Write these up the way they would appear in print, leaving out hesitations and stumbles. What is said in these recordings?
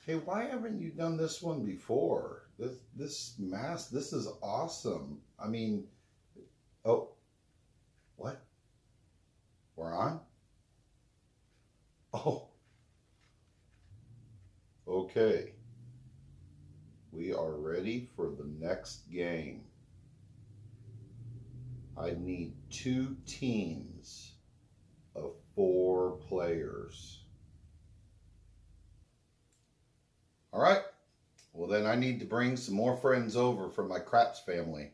Hey, why haven't you done this one before? This mask, this is awesome. I mean, oh, what? We're on? Oh, okay. We are ready for the next game. I need 2 teams of 4 players. All right. Well, then I need to bring some more friends over from my Craps family.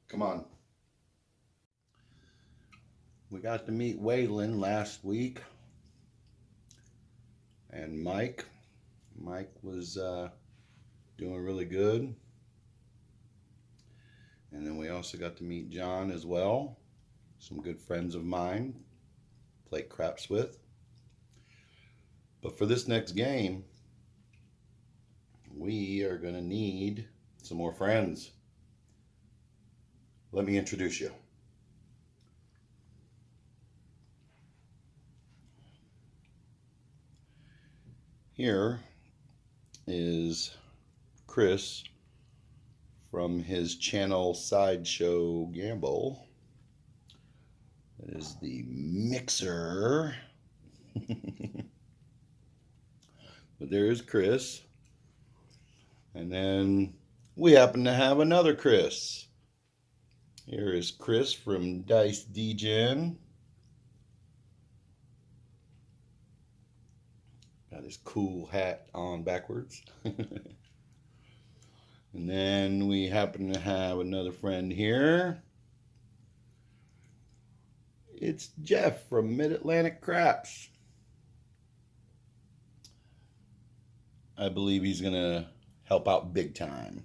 Come on. We got to meet Waylon last week. And Mike. Mike was doing really good. And then we also got to meet John as well. Some good friends of mine. Play craps with. But for this next game, we are going to need some more friends. Let me introduce you. Here is Chris from his channel Sideshow Gamble. That is the mixer. But there's Chris. And then we happen to have another Chris. Here is Chris from Dice Degen. Got his cool hat on backwards. And then we happen to have another friend here. It's Jeff from Mid-Atlantic Craps. I believe he's going to help out big time.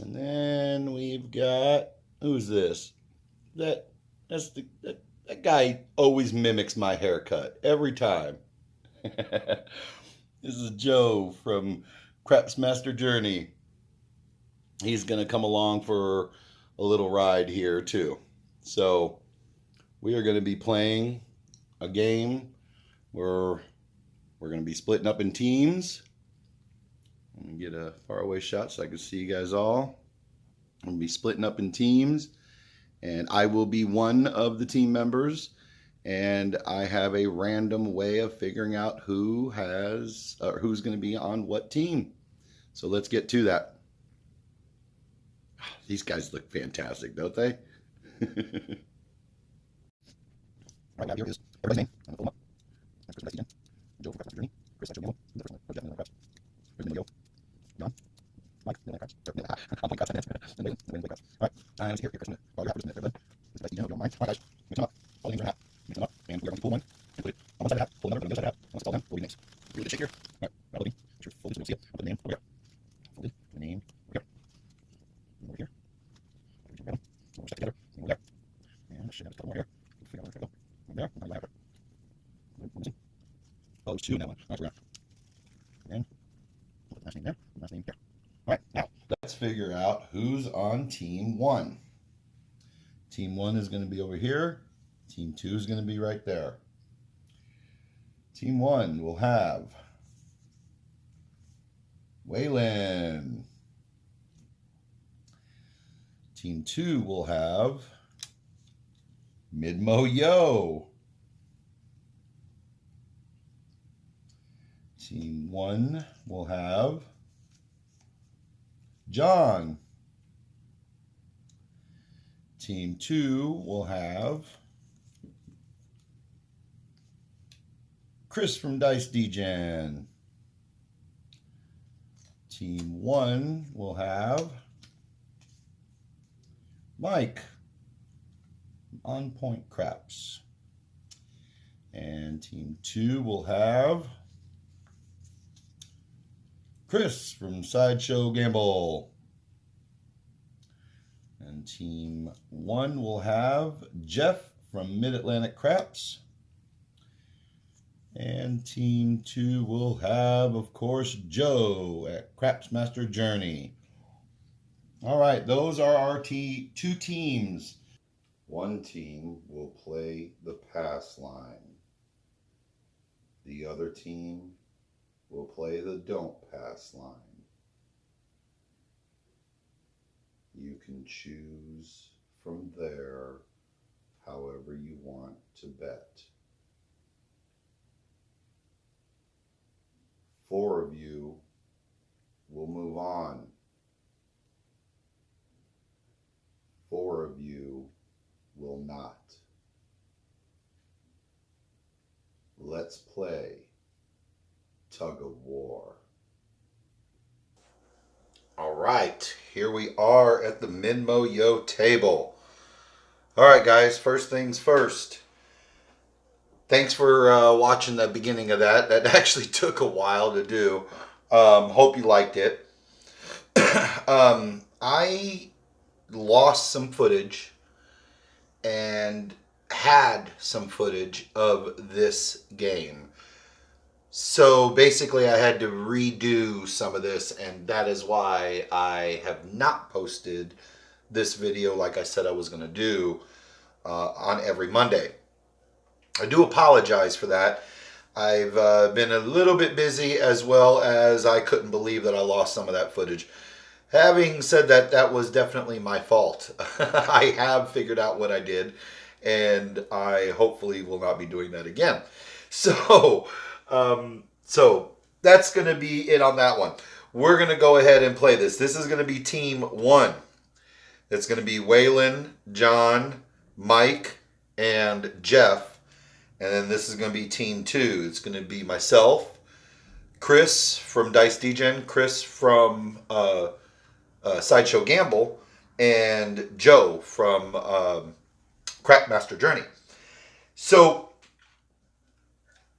And then we've got, who's this? That guy always mimics my haircut every time. This is Joe from Craps Master Journey. He's going to come along for a little ride here too. So we are going to be playing a game where we're going to be splitting up in teams. Let me get a faraway shot so I can see you guys all. I'm going to be splitting up in teams, and I will be one of the team members, and I have a random way of figuring out who's going to be on what team. So let's get to that. These guys look fantastic, don't they? Right now, here is everybody's name. I'm going to pull them up. That's Chris from Joe from Craps Journey. Chris from Joe. Jeff from Craps. Here's the John. Mike, Craps. I'll play Craps. And Wayne, Craps. All right. And let's see here. Chris, while you're out for just a minute, everybody. This is don't mind. All right, guys. Mix them up. All the names are in a hat. Mix them up. And we're going to pull one and put it on one side of the hat. Pull another on the other side of the hat. Let's call them. We'll be names. Give it a shake here. All right. Rattle me. Make sure it's folded so we'll see it. I'll put the name over here. Folded. The name over here. Over here. We'll stack together. Over there. And I should have a couple more here. We'll figure out where to go. Over there. Now left. Oh, there's 2 in that one. All right, we're out. And put the last name there. The last name here. All right, now let's figure out who's on team 1. Team 1 is going to be over here. Team 2 is going to be right there. Team 1 will have Waylon. Team 2 will have Midmo Yo. Team 1 will have John. Team 2 will have Chris from Dice Degen. Team 1 will have Mike on Point Craps. And Team 2 will have Chris from Sideshow Gamble. And Team 1 will have Jeff from Mid-Atlantic Craps. And Team 2 will have, of course, Joe at Craps Master Journey. All right, those are our 2 teams. One team will play the pass line. The other team will play the don't pass line. You can choose from there however you want to bet. 4 of you will move on. 4 of you will not. Let's play tug of war. All right, here we are at the Minmo table. All right, guys, first things first. Thanks for watching the beginning of that. That actually took a while to do. Hope you liked it. I lost some footage and had some footage of this game. So basically I had to redo some of this, and that is why I have not posted this video like I said I was going to do on every Monday. I do apologize for that. I've been a little bit busy, as well as I couldn't believe that I lost some of that footage. Having said that, that was definitely my fault. I have figured out what I did, and I hopefully will not be doing that again. So that's going to be it on that one. We're going to go ahead and play this. This is going to be team 1. It's going to be Waylon, John, Mike, and Jeff. And then this is going to be team 2. It's going to be myself, Chris from Dice Degen, Chris from Sideshow Gamble, and Joe from Crapmaster Journey. So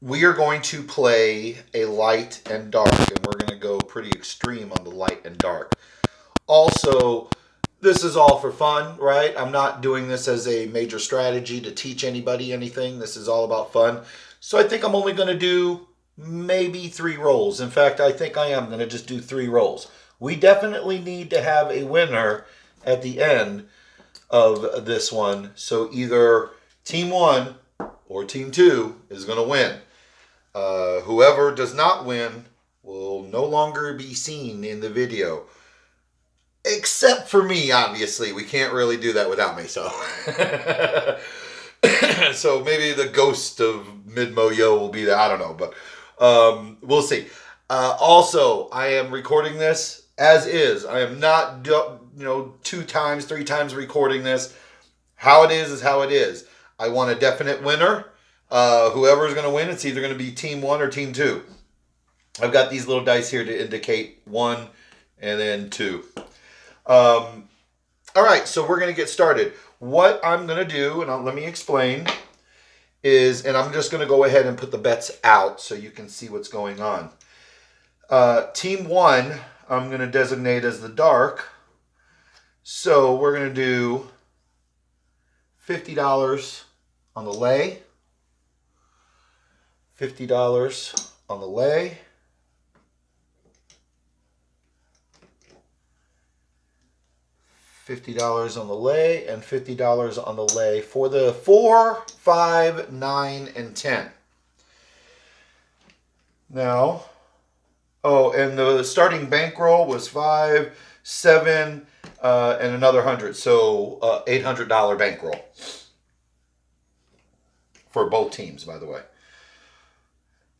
we are going to play a light and dark, and we're going to go pretty extreme on the light and dark. Also, this is all for fun, right? I'm not doing this as a major strategy to teach anybody anything. This is all about fun. So I think I'm only going to do maybe 3 rolls. In fact, I think I am going to just do 3 rolls. We definitely need to have a winner at the end of this one. So either team 1 or team 2 is going to win. Whoever does not win will no longer be seen in the video. Except for me, obviously. We can't really do that without me, so. So maybe the ghost of Minmo will be there. I don't know, but we'll see. Also, I am recording this as is. I am not, 2 times, 3 times recording this. How it is how it is. I want a definite winner. Whoever is going to win, it's either going to be team 1 or team 2. I've got these little dice here to indicate 1 and then 2. All right, so we're going to get started. What I'm going to do, and let me explain, is, and I'm just going to go ahead and put the bets out so you can see what's going on. Team 1, I'm going to designate as the dark. So we're going to do $50 on the lay. $50 on the lay. $50 on the lay, and $50 on the lay for the 4, 5, 9, and 10. Now, and the starting bankroll was 5, 7, and another 100. So $800 bankroll for both teams, by the way.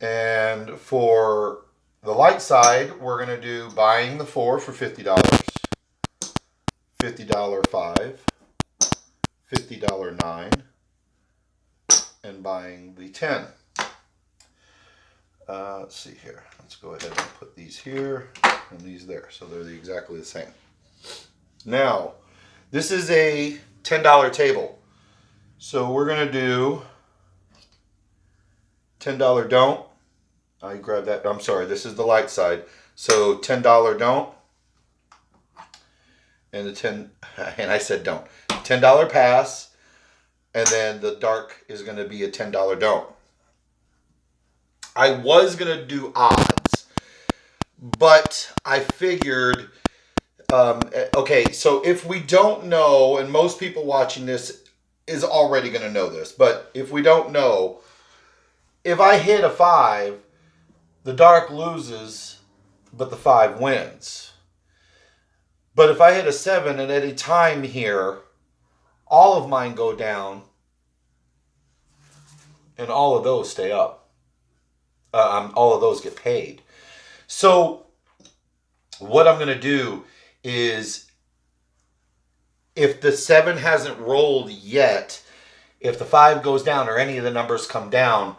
And for the light side, we're going to do buying the 4 for $50. $50 5, $50 9, and buying the 10. Let's see here. Let's go ahead and put these here and these there. So they're exactly the same. Now, this is a $10 table. So we're going to do $10 don't. I grabbed that. I'm sorry. This is the light side. So $10 don't. And and I said don't. $10 pass, and then the dark is going to be a $10 don't. I was going to do odds, but I figured, okay, so if we don't know, and most people watching this is already going to know this, but if we don't know, if I hit a 5, the dark loses, but the 5 wins. But if I hit a 7 at any time here, all of mine go down, and all of those stay up. All of those get paid. So what I'm going to do is, if the 7 hasn't rolled yet, if the 5 goes down or any of the numbers come down,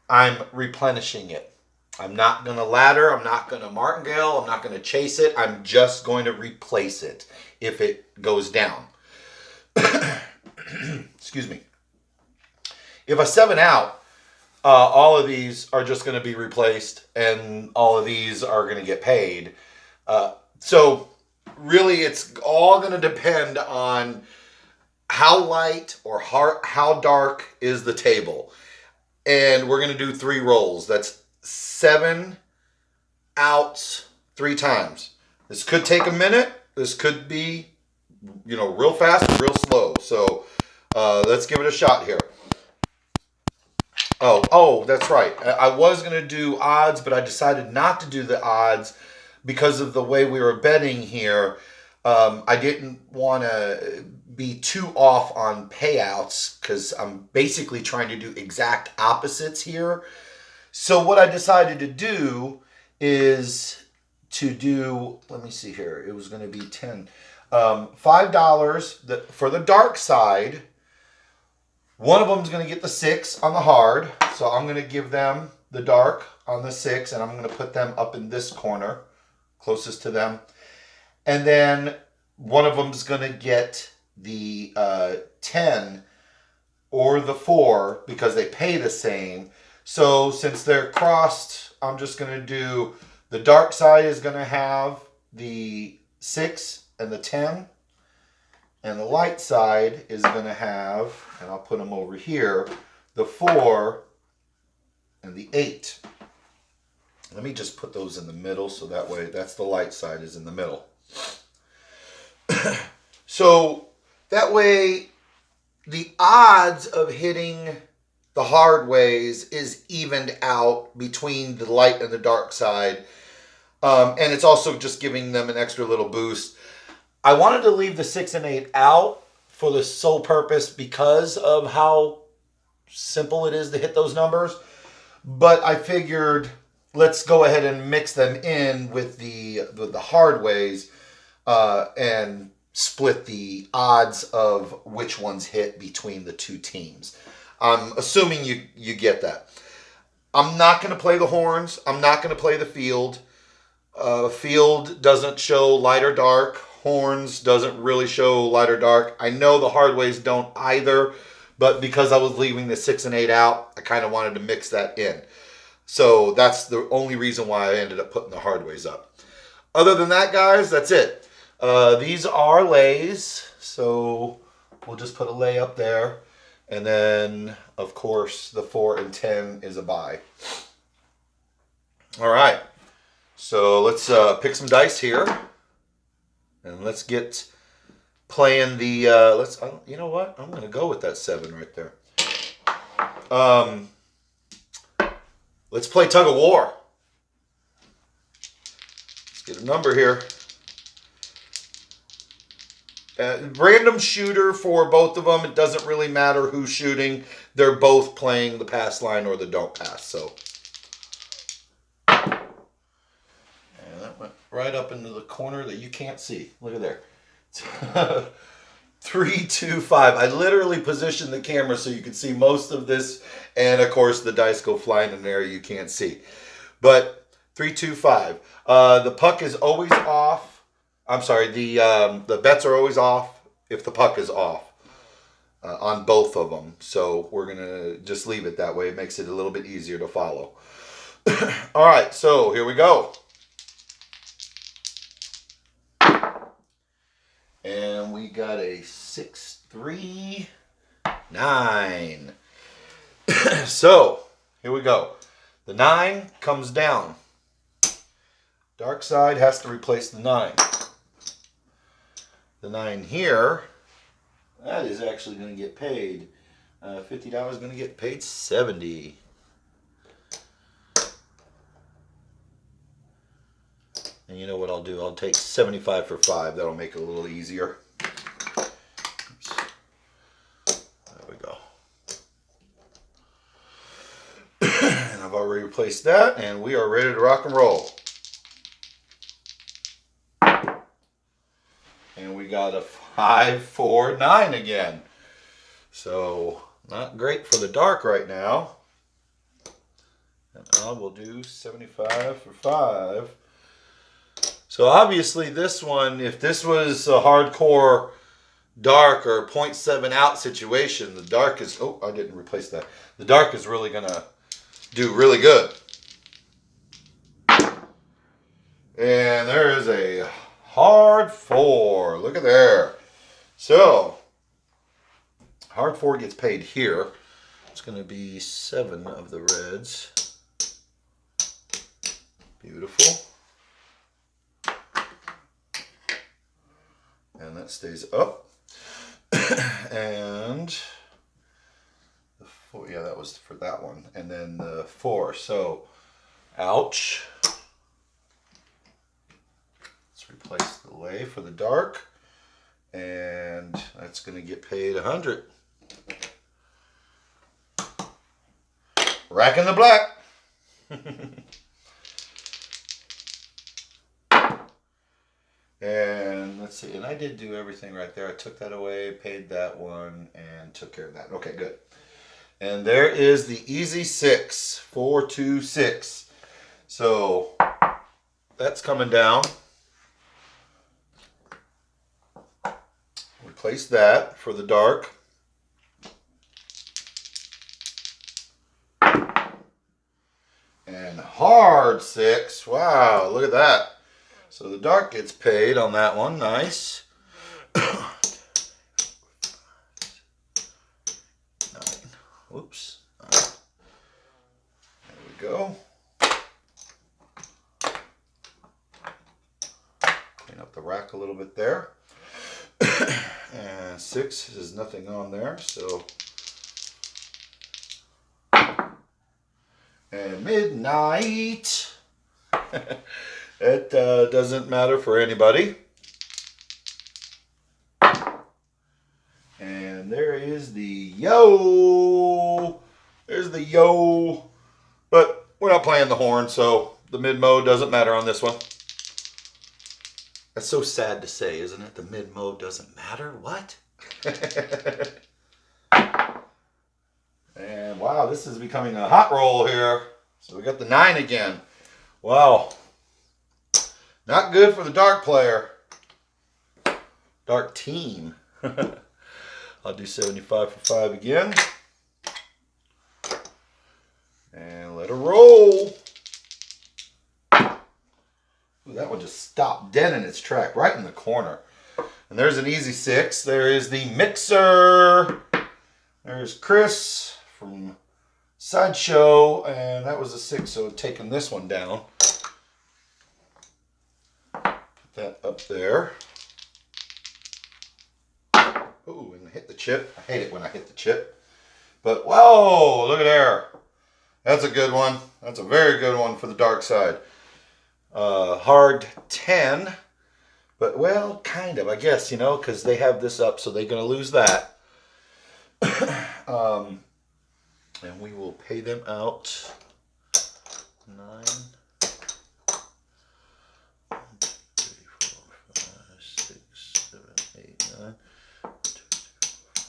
I'm replenishing it. I'm not going to ladder. I'm not going to martingale. I'm not going to chase it. I'm just going to replace it if it goes down. Excuse me. If I 7 out, all of these are just going to be replaced, and all of these are going to get paid. So really, it's all going to depend on how light or how dark is the table. And we're going to do 3 rolls. That's 7 outs 3 times. This could take a minute. This could be, real fast or real slow. So let's give it a shot here. Oh, that's right. I was going to do odds, but I decided not to do the odds because of the way we were betting here. I didn't want to be too off on payouts because I'm basically trying to do exact opposites here. So what I decided to do is to do, let me see here, it was going to be $5 for the dark side. One of them is going to get the 6 on the hard, so I'm going to give them the dark on the 6, and I'm going to put them up in this corner, closest to them. And then one of them is going to get the 10 or the 4 because they pay the same. So since they're crossed, I'm just going to do, the dark side is going to have the 6 and the 10. And the light side is going to have, and I'll put them over here, the 4 and the 8. Let me just put those in the middle so that way, that's the light side is in the middle. So that way, the odds of hitting the hard ways is evened out between the light and the dark side. And it's also just giving them an extra little boost. I wanted to leave the 6 and 8 out for the sole purpose because of how simple it is to hit those numbers. But I figured let's go ahead and mix them in with the hard ways and split the odds of which ones hit between the 2 teams. I'm assuming you get that. I'm not going to play the horns. I'm not going to play the field. Field doesn't show light or dark. Horns doesn't really show light or dark. I know the hard ways don't either, but because I was leaving the 6 and 8 out, I kind of wanted to mix that in. So that's the only reason why I ended up putting the hard ways up. Other than that, guys, that's it. These are lays, so we'll just put a lay up there. And then, of course, the 4 and 10 is a buy. All right. So let's pick some dice here. And let's get playing the, you know what? I'm going to go with that 7 right there. Let's play tug of war. Let's get a number here. Random shooter for both of them. It doesn't really matter who's shooting. They're both playing the pass line or the don't pass. So, and that went right up into the corner that you can't see. Look at there. 3, 2, 5. I literally positioned the camera so you can see most of this, and of course the dice go flying in an area you can't see. But 3, 2, 5. The puck is always off. I'm sorry, the bets are always off if the puck is off on both of them. So we're going to just leave it that way. It makes it a little bit easier to follow. All right, so here we go. And we got a 6, 3, 9. So here we go. The 9 comes down. Dark side has to replace the 9. The 9 here, that is actually going to get paid. $50 is going to get paid $70. And you know what I'll do? I'll take 75 for 5. That'll make it a little easier. Oops. There we go. And I've already replaced that, and we are ready to rock and roll. And we got a 5, 4, 9 again. So not great for the dark right now. And I will do 75 for 5. So obviously this one, if this was a hardcore dark or 0.7 out situation, the dark is, oh, I didn't replace that. The dark is really going to do really good. And there is a hard 4. Look at there. So, hard 4 gets paid here. It's going to be 7 of the reds. Beautiful. And that stays up. And the 4, yeah, that was for that one. And then the 4. So, ouch. Let's replace the lay for the dark. And that's going to get paid 100. Racking the black. And let's see, and I did do everything right there. I took that away, paid that one, and took care of that. Okay, good. And there is the easy 6, 4, 2, 6. So that's coming down. Replace that for the dark. And hard 6. Wow, look at that. So the dark gets paid on that one. Nice. 9. Whoops. 9. There we go. Clean up the rack a little bit there. And 6 is nothing on there, so. And midnight. It doesn't matter for anybody. And there is the yo. There's the yo. But we're not playing the horn, so the mid mode doesn't matter on this one. That's so sad to say, isn't it? The mid mode doesn't matter? What? And wow, this is becoming a hot roll here. So we got the 9 again. Wow. Not good for the dark player. Dark team. I'll do 75 for 5 again. And let her roll. Ooh, that one just stopped dead in its track, right in the corner. And there's an easy 6. There is the mixer. There's Chris from Sideshow. And that was a 6, so taking this one down. That up there. Ooh, and hit the chip. I hate it when I hit the chip. But whoa, look at there. That's a good one. That's a very good one for the dark side. Hard 10. But well, kind of, I guess, you know, because they have this up, so they're going to lose that. And we will pay them out. 9.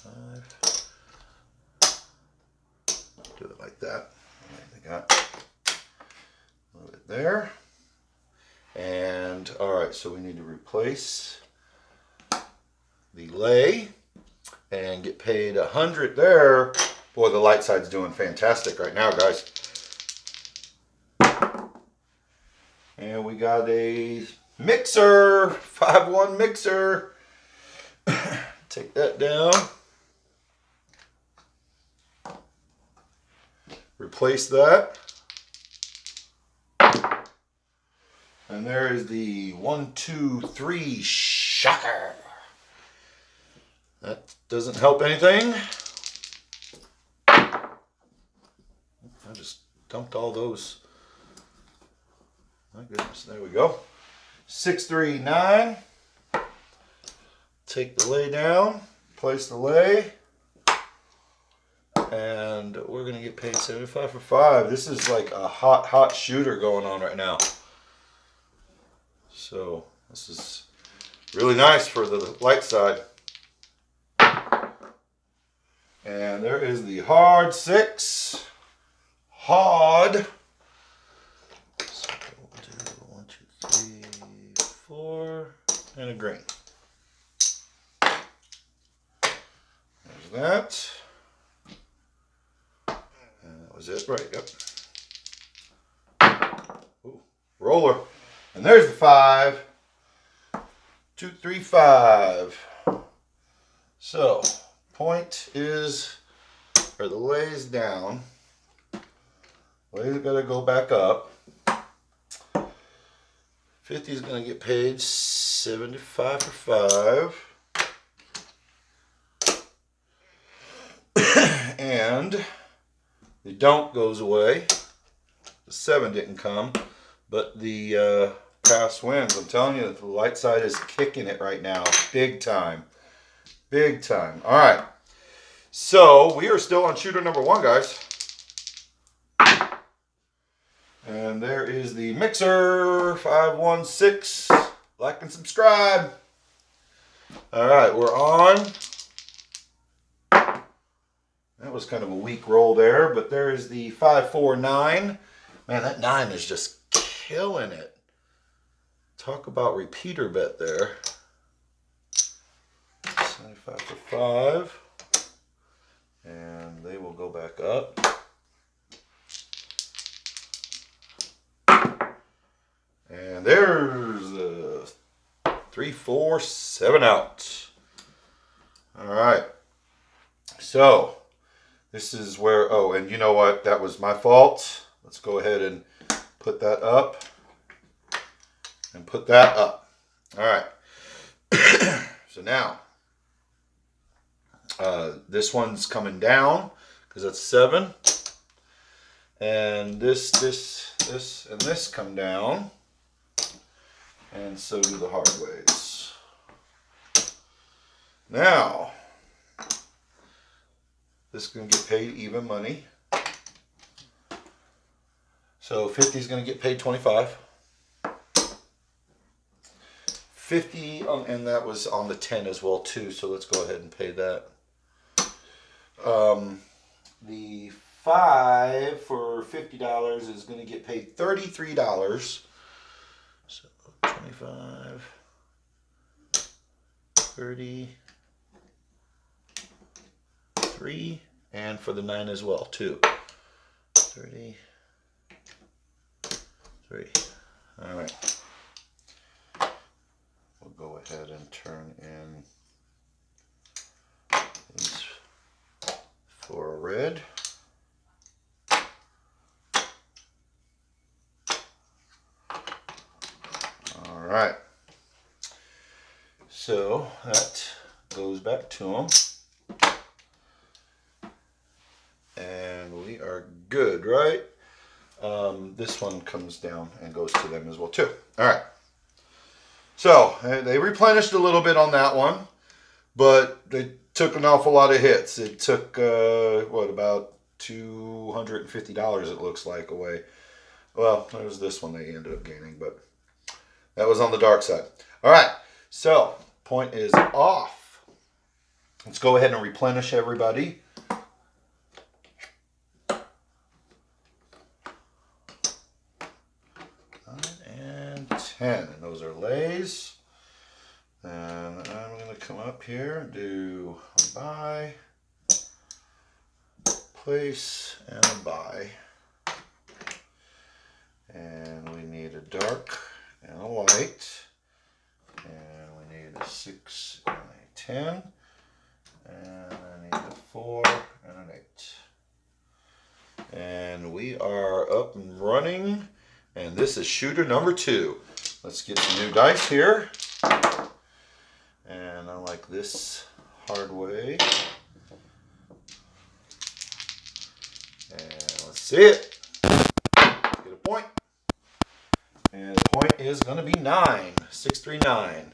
5. Do it like that. I got a little bit there. And all right, so we need to replace the lay and get paid 100 there. Boy, the light side's doing fantastic right now, guys. And we got a mixer, 5-1 mixer. Take that down. Replace that. And there is the 1, 2, 3 shocker. That doesn't help anything. I just dumped all those. My goodness, there we go. 6, 3, 9. Take the lay down, place the lay, and we're going to get paid 75 for 5. This is like a hot shooter going on right now. So this is really nice for the light side. And there is the hard 6. Hard. So we'll do 1, 2, 3, 4, and a green. There's that. And that was it, right? Yep. Ooh, roller. And there's the 5. 2, 3, 5. So, point is, or the lay's down. Lay's got to go back up. 50 is going to get paid 75 for 5. And the don't goes away. The 7 didn't come, but the pass wins. I'm telling you, the light side is kicking it right now. Big time. Big time. All right. So we are still on shooter number 1, guys. And there is the mixer 516. Like and subscribe. All right, we're on. That was kind of a weak roll there, but there is the 549. Man, that 9 is just killing it. Talk about repeater bet there. 75 for 5. And they will go back up. And there's a 3, 4, 7 out. All right. So this is where, oh, and you know what? That was my fault. Let's go ahead and put that up. And put that up. All right. So now, this one's coming down because that's 7. And this, and this come down. And so do the hard ways. Now, this is going to get paid even money. So 50 is going to get paid 25. 50, and that was on the 10 as well too. So let's go ahead and pay that. The 5 for $50 is going to get paid $33. So 25, 33, and for the 9 as well too. 33. All right. We'll go ahead and turn in these for red. All right. So that goes back to them. And we are good, right? This one comes down and goes to them as well too. All right. So they replenished a little bit on that one, but they took an awful lot of hits. It took, what, about $250 it looks like away. Well, there was this one they ended up gaining, but that was on the dark side. All right, so point is off. Let's go ahead and replenish everybody. 10, and those are lays. And I'm going to come up here and do a buy, place, and a buy. And we need a dark and a light. And we need a 6 and a 10. And I need a 4 and an 8. And we are up and running. And this is shooter number 2. Let's get some new dice here. And I like this hard way. And let's see it. Get a point. And the point is going to be 9. 6, 3, 9.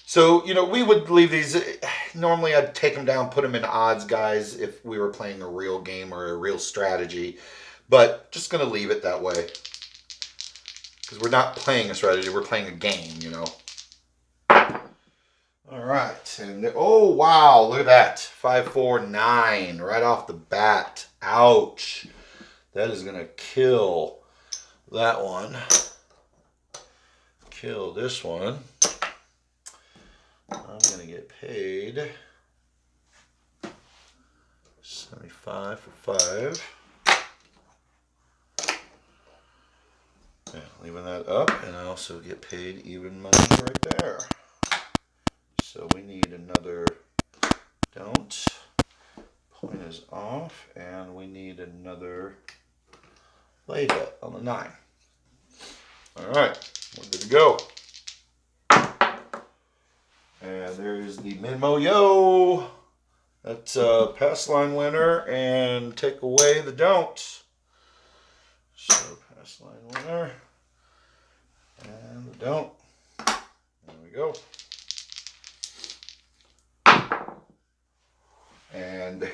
So, you know, we would leave these. Normally, I'd take them down, put them in odds, guys, if we were playing a real game or a real strategy. But just going to leave it that way. Because we're not playing a strategy, we're playing a game, you know. All right. And oh, wow, look at that. 5, 4, 9 right off the bat. Ouch. That is going to kill that one. Kill this one. I'm going to get paid 75 for 5. Yeah, leaving that up, and I also get paid even money right there. So we need another don't. Point is off, and we need another lay bet on the 9. All right, we're good to go. And there's the Minmo Yo. That's a pass line winner, and take away the don'ts. So pass line winner, and the don't. There we go. And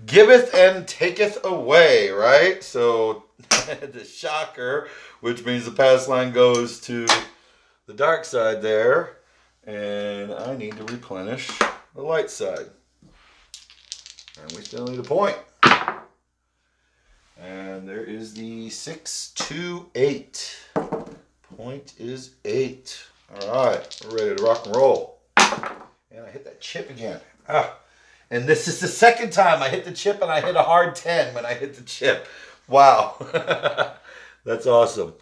giveth and taketh away, right? So the shocker, which means the pass line goes to the dark side there. And I need to replenish the light side. And we still need a point. And there is the 6, 2, 8. Point is 8. All right, we're ready to rock and roll. And I hit that chip again. And this is the second time I hit the chip, and I hit a hard 10 when I hit the chip. Wow. That's awesome.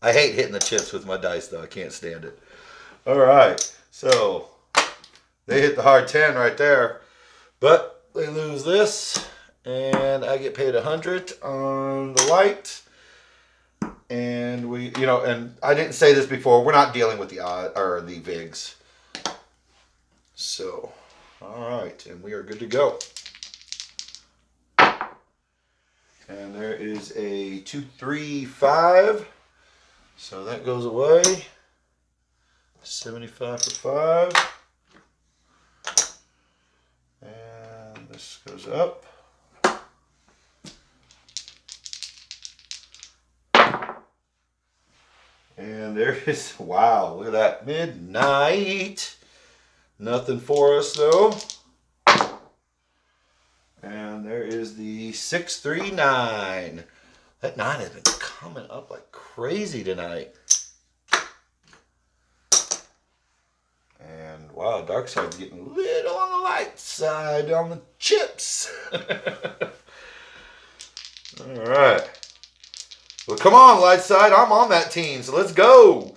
I hate hitting the chips with my dice, though. I can't stand it. All right. So they hit the hard 10 right there. But they lose this. And I get paid 100 on the light. And we, you know, and I didn't say this before. We're not dealing with the odd or the VIGs. So, all right. And we are good to go. And there is a 2, 3, 5. So that goes away. 75 for 5. And this goes up. And there is, wow, look at that. Midnight. Nothing for us though. And there is the 6, 3, 9. That 9 has been coming up like crazy tonight. And wow, dark side's getting a little on the light side on the chips. All right. Well, come on, light side. I'm on that team, so let's go.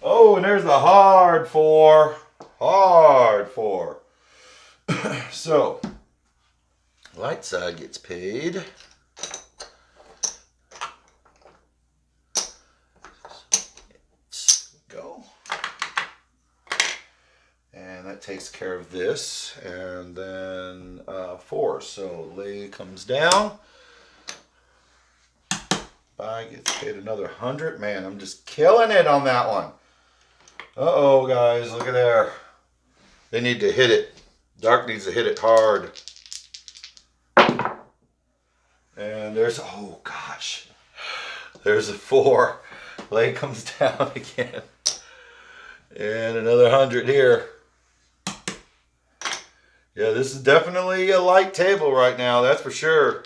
Oh, and there's the hard 4. Hard 4. So, light side gets paid. Go. And that takes care of this. And then 4. So, lay comes down. Buy gets paid another 100. Man, I'm just killing it on that one. Uh-oh, guys. Look at there. They need to hit it. Dark needs to hit it hard. And there's, oh gosh. There's a 4. Lay comes down again. And another 100 here. Yeah, this is definitely a light table right now, that's for sure.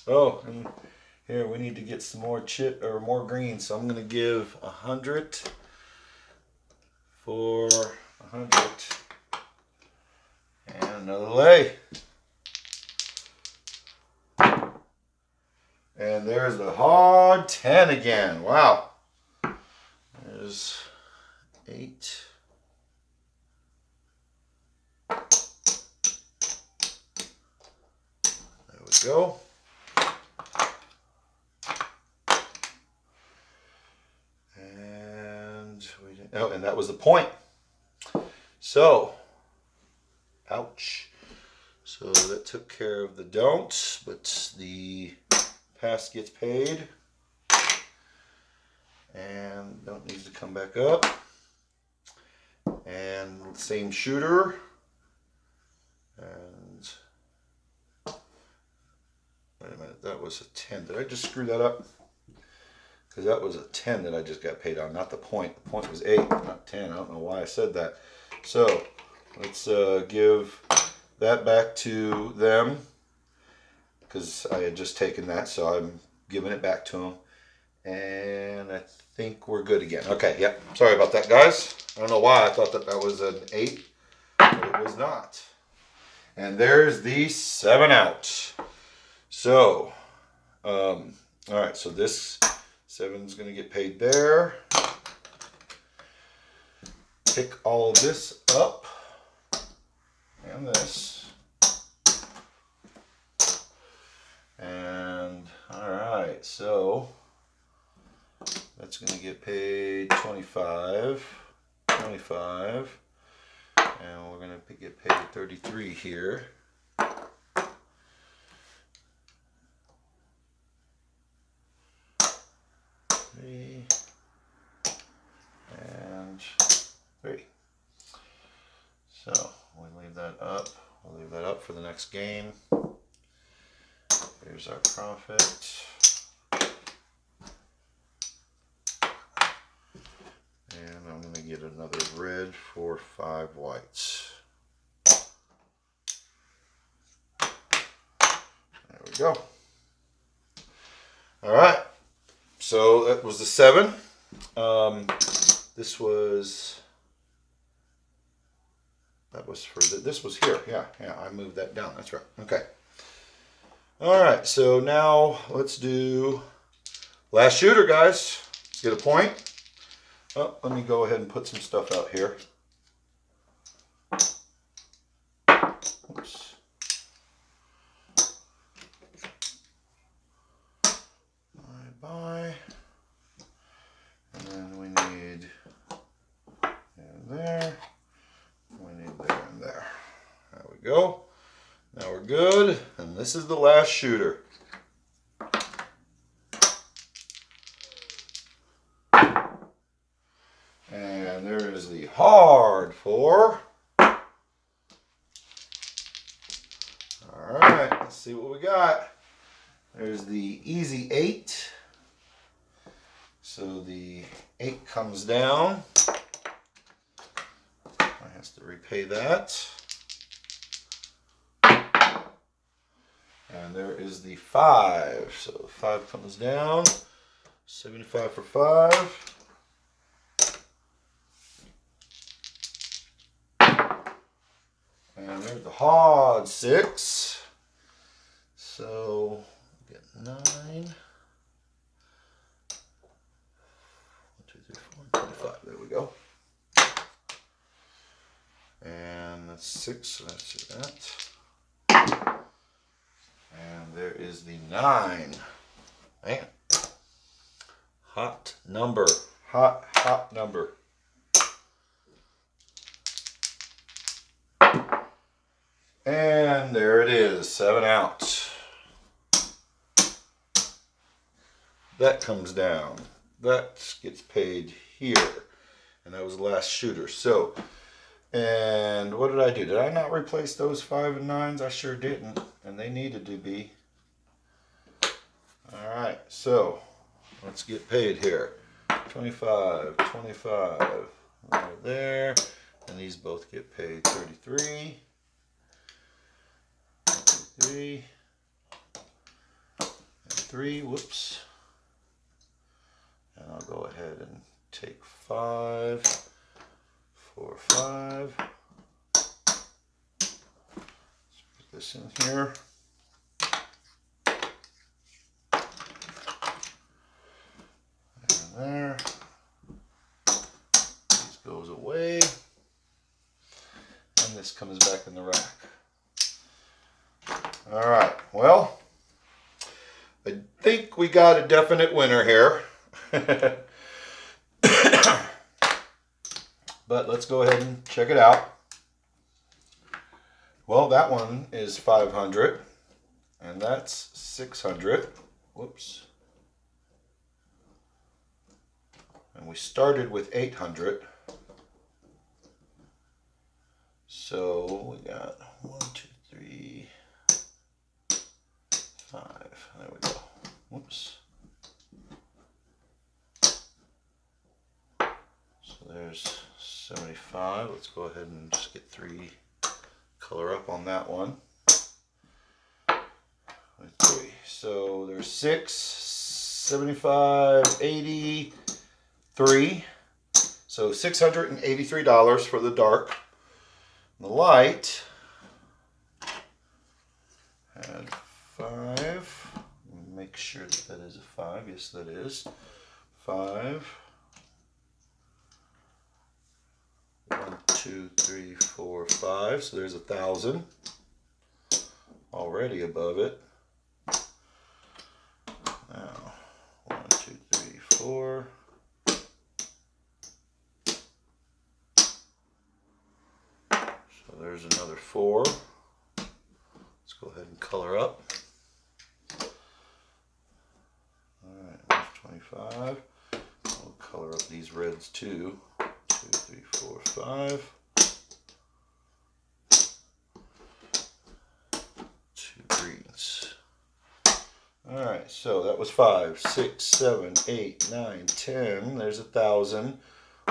Oh, and here we need to get some more chip or more green, so I'm gonna give 100 for 100. And another lay. And there's the hard 10 again. Wow. There's 8. There we go. And we didn't, oh, and that was the point. So, ouch. So that took care of the don't, but the pass gets paid. And don't needs to come back up. And same shooter. And wait a minute, that was a 10. Did I just screw that up? Because that was a 10 that I just got paid on, not the point. The point was 8, not 10. I don't know why I said that. So let's give that back to them, because I had just taken that, so I'm giving it back to them. And I think we're good again. Okay, yep. Sorry about that, guys. I don't know why I thought that that was an 8, but it was not. And there's the 7 out. So, all right, so this 7's going to get paid there. Pick all of this up. And this. And, all right, so that's going to get paid 25, 25, and we're going to get paid 33 here. Three and 3. So we leave that up. We'll leave that up for the next game. Here's our profit. And I'm going to get another red for 5 whites. There we go. All right. So that was the 7. This was this was here. Yeah, I moved that down. That's right. Okay. All right. So now let's do last shooter, guys. Let's get a point. Oh, let me go ahead and put some stuff out here. Oops. Bye. And then we need there. We need there and there. There we go. Now we're good. And this is the last shooter. And there is the hard 4. All right, let's see what we got. There's the easy 8. So the 8 comes down. I have to repay that. And there is the 5. So 5 comes down. 75 for 5. And there's the hard 6. So get 9. 1, 2, 3, 4, 25. There we go. And that's 6. So that's that. And there is the 9. Man. Hot number. Hot number. And there it is, 7 out. That comes down. That gets paid here. And that was the last shooter. So, and what did I do? Did I not replace those 5 and 9s? I sure didn't. And they needed to be. Alright, so let's get paid here. 25, 25, right there. And these both get paid 33. 3 and 3, whoops. And I'll go ahead and take 5, 4, 5. Let's put this in here. And there. This goes away. And this comes back in the rack. All right, well, I think we got a definite winner here. But let's go ahead and check it out. Well, that one is 500, and that's 600. Whoops. And we started with 800. So we got 1, 2, 3, 5. There we go. Whoops. So there's 75. Let's go ahead and just get 3 color up on that one. 3. So there's 6, 75, 83. So $683 for the dark. The light had 5. Make sure that that is a 5. Yes, that is 5. 1, 2, 3, 4, 5. So there's 1,000 already above it. Now 1, 2, 3, 4. So there's another 4. Let's go ahead and color up. Alright, there's 25. We'll color up these reds too. 2, 3, 4, 5. 2 greens. Alright, so that was 5, 6, 7, 8, 9, 10. There's 1,000.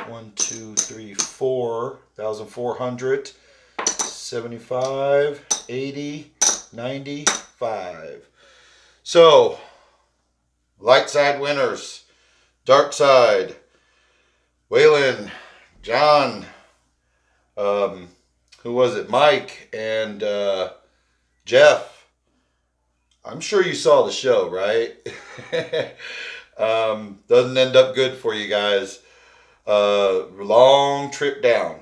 1, 2, 3, 4. 1,400. 75, 80, 95. So, light side winners. Dark side. Waylon, John, who was it? Mike and Jeff. I'm sure you saw the show, right? Doesn't end up good for you guys. Long trip down.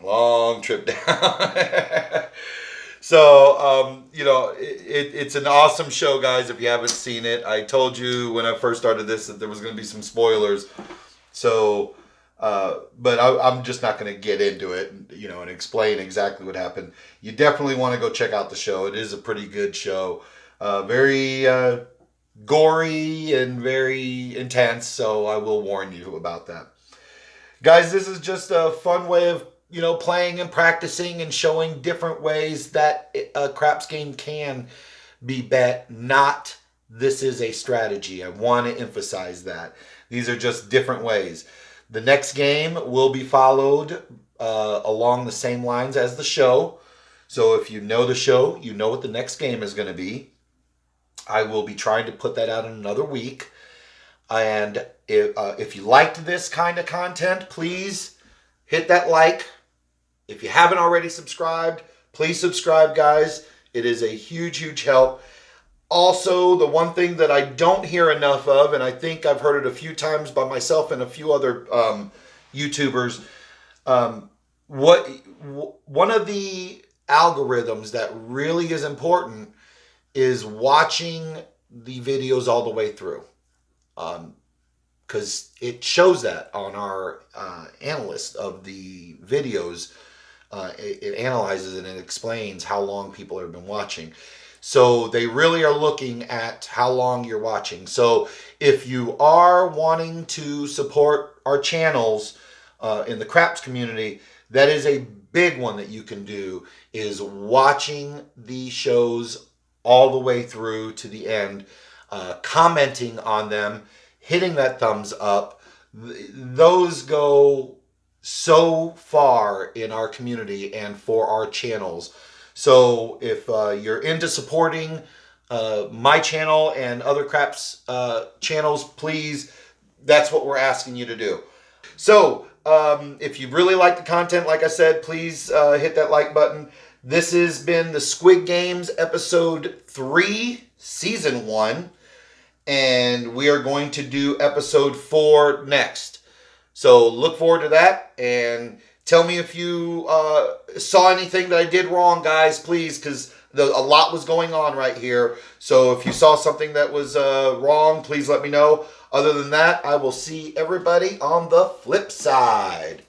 So, you know, it's an awesome show, guys, if you haven't seen it. I told you when I first started this that there was going to be some spoilers. So, but I'm just not going to get into it, you know, and explain exactly what happened. You definitely want to go check out the show. It is a pretty good show. Very gory and very intense, so I will warn you about that. Guys, this is just a fun way of, you know, playing and practicing and showing different ways that a craps game can be bet. Not this is a strategy. I want to emphasize that. These are just different ways. The next game will be followed along the same lines as the show. So if you know the show, you know what the next game is going to be. I will be trying to put that out in another week. And if you liked this kind of content, please hit that like. If you haven't already subscribed, please subscribe, guys. It is a huge, huge help. Also, the one thing that I don't hear enough of, and I think I've heard it a few times by myself and a few other YouTubers, one of the algorithms that really is important is watching the videos all the way through. Because it shows that on our analyst of the videos. It analyzes it and it explains how long people have been watching. So they really are looking at how long you're watching. So if you are wanting to support our channels in the craps community, that is a big one that you can do, is watching the shows all the way through to the end, commenting on them, hitting that thumbs up. Those go so far in our community and for our channels. So if you're into supporting my channel and other craps channels, please, that's what we're asking you to do. So if you really like the content, like I said, please hit that like button. This has been the Squid Games episode 3, season 1. And we are going to do episode 4 next. So look forward to that, and tell me if you saw anything that I did wrong, guys, please, because a lot was going on right here. So if you saw something that was wrong, please let me know. Other than that, I will see everybody on the flip side.